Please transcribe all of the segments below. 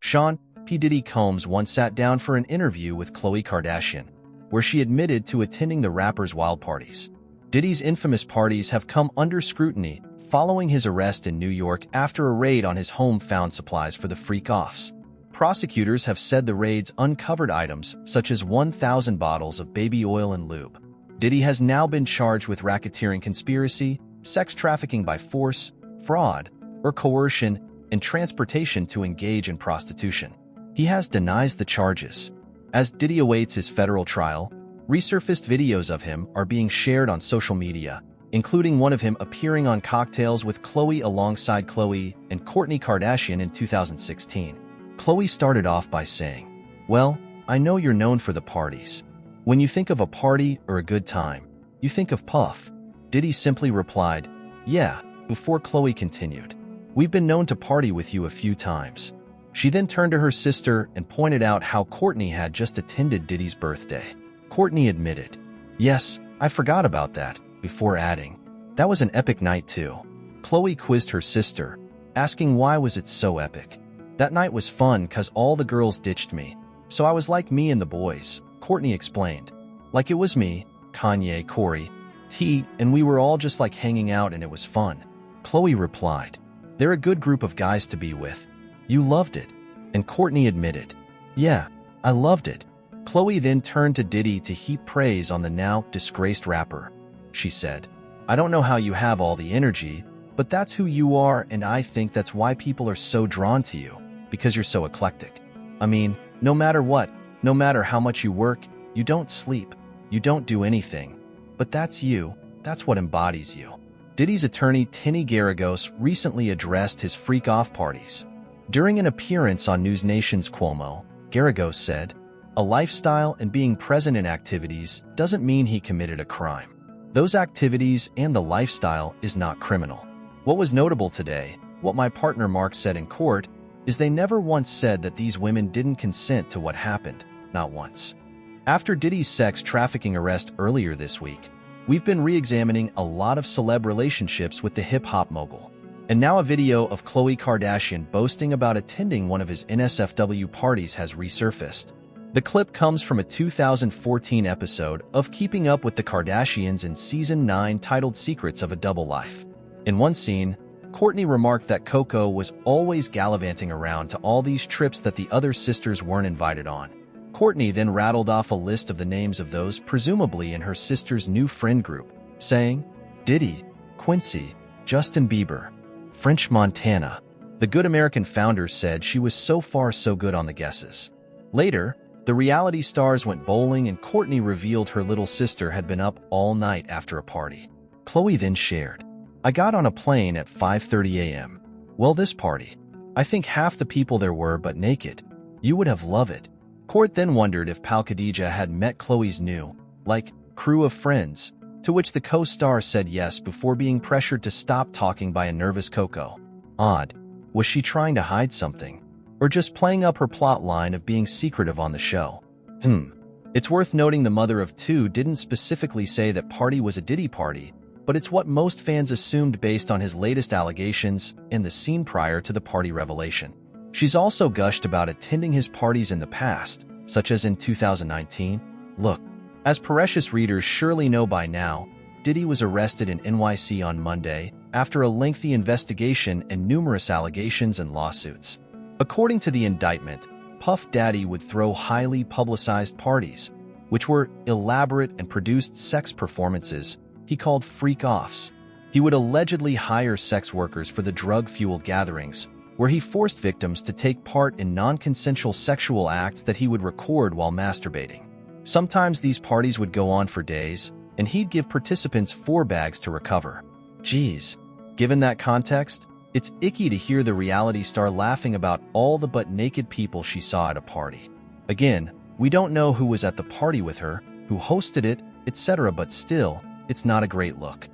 Sean P. Diddy Combs once sat down for an interview with Khloe Kardashian, where she admitted to attending the rapper's wild parties. Diddy's infamous parties have come under scrutiny following his arrest in New York after a raid on his home found supplies for the freak-offs. Prosecutors have said the raids uncovered items such as 1,000 bottles of baby oil and lube. Diddy has now been charged with racketeering conspiracy, sex trafficking by force, fraud, or coercion, and transportation to engage in prostitution. He has denied the charges. As Diddy awaits his federal trial, resurfaced videos of him are being shared on social media, including one of him appearing on cocktails with Khloe alongside Khloe and Kourtney Kardashian in 2016. Khloe started off by saying, "Well, I know you're known for the parties. When you think of a party or a good time, you think of Puff." Diddy simply replied, "Yeah," before Khloe continued, "We've been known to party with you a few times." She then turned to her sister and pointed out how Kourtney had just attended Diddy's birthday. Kourtney admitted, "Yes, I forgot about that," before adding, "That was an epic night too." Khloe quizzed her sister, asking why was it so epic. "That night was fun cause all the girls ditched me, so I was like me and the boys," Kourtney explained. "Like it was me, Kanye, Corey, T, and we were all just like hanging out and it was fun." Khloe replied, "They're a good group of guys to be with. You loved it." And Kourtney admitted, "Yeah, I loved it." Khloe then turned to Diddy to heap praise on the now disgraced rapper. She said, "I don't know how you have all the energy, but that's who you are, and I think that's why people are so drawn to you, because you're so eclectic. I mean, no matter what, no matter how much you work, you don't sleep, you don't do anything. But that's you, that's what embodies you." Diddy's attorney Tinny Garagos recently addressed his freak-off parties. During an appearance on News Nation's Cuomo, Garagos said, "A lifestyle and being present in activities doesn't mean he committed a crime. Those activities and the lifestyle is not criminal. What was notable today, what my partner Mark said in court, is they never once said that these women didn't consent to what happened, not once." After Diddy's sex trafficking arrest earlier this week, we've been re-examining a lot of celeb relationships with the hip-hop mogul. And now a video of Khloe Kardashian boasting about attending one of his NSFW parties has resurfaced. The clip comes from a 2014 episode of Keeping Up with the Kardashians in Season 9 titled Secrets of a Double Life. In one scene, Kourtney remarked that Coco was always gallivanting around to all these trips that the other sisters weren't invited on. Kourtney then rattled off a list of the names of those presumably in her sister's new friend group, saying, "Diddy, Quincy, Justin Bieber, French Montana." The Good American founder said she was so far so good on the guesses. Later, the reality stars went bowling and Kourtney revealed her little sister had been up all night after a party. Khloe then shared, "I got on a plane at 5:30 a.m. Well, this party. I think half the people there were but naked. You would have loved it." Court then wondered if Pal Khadija had met Khloe's new, crew of friends, to which the co-star said yes before being pressured to stop talking by a nervous Coco. Odd. Was she trying to hide something? Or just playing up her plot line of being secretive on the show? It's worth noting the mother of two didn't specifically say that party was a Diddy party, but it's what most fans assumed based on his latest allegations and the scene prior to the party revelation. She's also gushed about attending his parties in the past, such as in 2019. Look, as Precious readers surely know by now, Diddy was arrested in NYC on Monday after a lengthy investigation and numerous allegations and lawsuits. According to the indictment, Puff Daddy would throw highly publicized parties, which were elaborate and produced sex performances he called freak-offs. He would allegedly hire sex workers for the drug-fueled gatherings, where he forced victims to take part in non-consensual sexual acts that he would record while masturbating. Sometimes these parties would go on for days, and he'd give participants 4 bags to recover. Geez, given that context, it's icky to hear the reality star laughing about all the butt-naked people she saw at a party. Again, we don't know who was at the party with her, who hosted it, etc., but still, it's not a great look.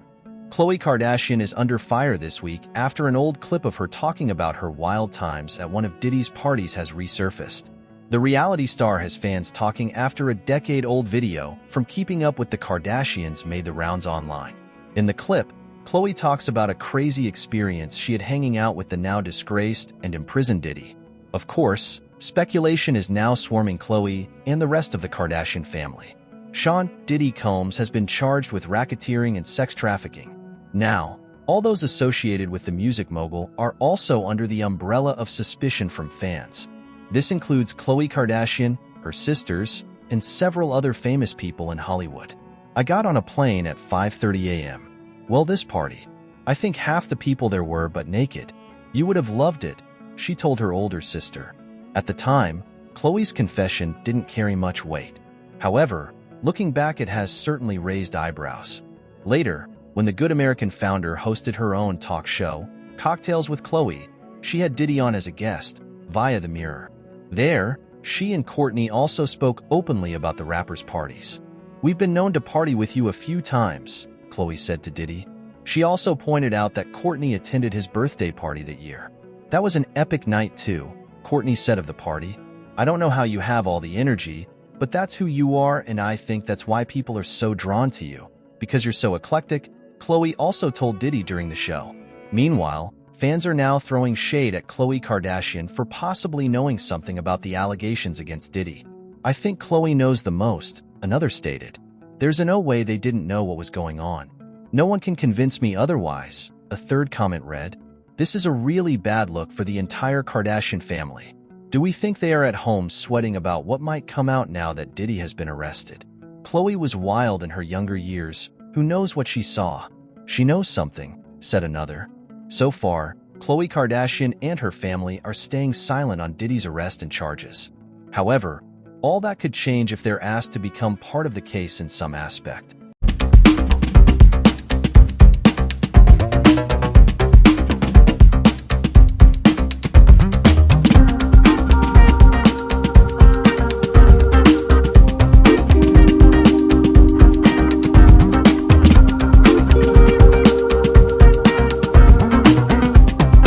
Khloe Kardashian is under fire this week after an old clip of her talking about her wild times at one of Diddy's parties has resurfaced. The reality star has fans talking after a decade-old video from Keeping Up with the Kardashians made the rounds online. In the clip, Khloe talks about a crazy experience she had hanging out with the now disgraced and imprisoned Diddy. Of course, speculation is now swarming Khloe and the rest of the Kardashian family. Sean "Diddy" Combs has been charged with racketeering and sex trafficking. Now, all those associated with the music mogul are also under the umbrella of suspicion from fans. This includes Khloe Kardashian, her sisters, and several other famous people in Hollywood. I got on a plane at 5:30 a.m. Well, this party. I think half the people there were but naked. You would have loved it, she told her older sister. At the time, Khloe's confession didn't carry much weight. However, looking back, it has certainly raised eyebrows. Later, when the Good American founder hosted her own talk show, Cocktails with Khloe, she had Diddy on as a guest, via the Mirror. There, she and Kourtney also spoke openly about the rapper's parties. "We've been known to party with you a few times," Khloe said to Diddy. She also pointed out that Kourtney attended his birthday party that year. "That was an epic night too," Kourtney said of the party. "I don't know how you have all the energy, but that's who you are, and I think that's why people are so drawn to you. Because you're so eclectic," Khloe also told Diddy during the show. Meanwhile, fans are now throwing shade at Khloe Kardashian for possibly knowing something about the allegations against Diddy. "I think Khloe knows the most," another stated. "There's no way they didn't know what was going on. No one can convince me otherwise," a third comment read. "This is a really bad look for the entire Kardashian family. Do we think they are at home sweating about what might come out now that Diddy has been arrested? Khloe was wild in her younger years. Who knows what she saw? She knows something," said another. So far, Khloe Kardashian and her family are staying silent on Diddy's arrest and charges. However, all that could change if they're asked to become part of the case in some aspect.